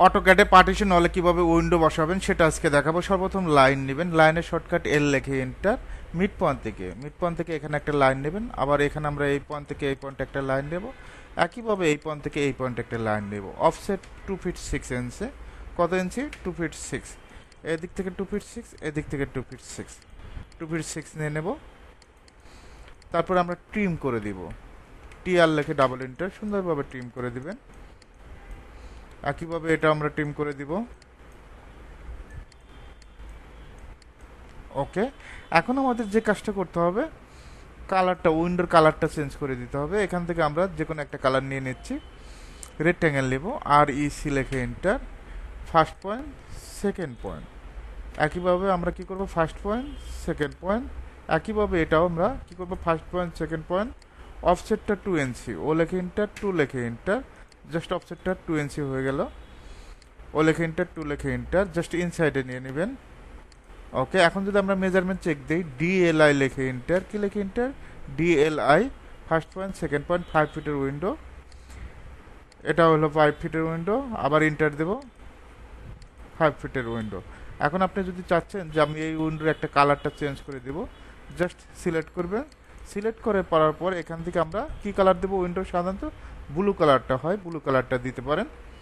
অটোক্যাডে partition হলে কিভাবে window বসাবেন সেটা আজকে দেখাবো। সর্বপ্রথম লাইন নেবেন, লাইনের শর্টকাট এল লিখে এন্টার, মিড পয়েন্ট থেকে এখানে একটা লাইন নেবেন, আবার এখানে আমরা এই পয়েন্ট থেকে এই পয়েন্টে একটা লাইন নেব, একইভাবে এই পয়েন্ট থেকে এই পয়েন্টে একটা লাইন নেব। অফসেট 2 ফিট 6 ইঞ্চি, কত ইঞ্চি? 2 ফিট 6, এদিক থেকে 2 ফিট 6, এদিক থেকে 2 ফিট 6, 2 ফিট 6 নিয়ে নেব। তারপর আমরা ট্রিম করে দিব, টিআর লিখে ডাবল এন্টার, সুন্দরভাবে ট্রিম করে দিবেন। একইভাবে এটা আমরা ট্রিম করে দিব। ওকে, এখন আমাদের যে কাজটা করতে হবে, কালারটা, উইন্ডোর কালারটা চেঞ্জ করে দিতে হবে। এখান থেকে আমরা যে কোনো একটা কালার নিয়ে নিচ্ছি, রেক্ট্যাঙ্গেল নেব, আর ইসি লিখে enter, first point, second point. একইভাবে আমরা কি করব, ফার্স্ট পয়েন্ট, সেকেন্ড পয়েন্ট। একইভাবে এটাও আমরা কি করব, ফার্স্ট পয়েন্ট, সেকেন্ড পয়েন্ট। অফসেটটা 2 ইঞ্চি, ও লিখে এন্টার, 2 লিখে এন্টার, জাস্ট অফসেটটা 2 ইঞ্চি হয়ে গেল। ও লিখে এন্টার, 2 লিখে এন্টার, জাস্ট ইনসাইডে নিয়ে নেবেন। ওকে, এখন যদি আমরা মেজারমেন্ট চেক দিই, ডিএলআই লিখে এন্টার, কি লিখে enter? DLI, first point, second point, 5 ফিটের উইন্ডো। এটা হলো 5 ফিটের উইন্ডো, আবার এন্টার দেব, 5 ফিটের উইন্ডো। এখন আপনি যদি চাচ্ছেন যে আমি এই উইন্ডোর একটা কালারটা চেঞ্জ করে দেব, জাস্ট সিলেক্ট করবেন। সিলেক্ট করে পড়ার পর এখান থেকে আমরা কি কালার দেবো, উইন্ডো সাধারণত ব্লু কালারটা হয়, ব্লু কালারটা দিতে পারেন।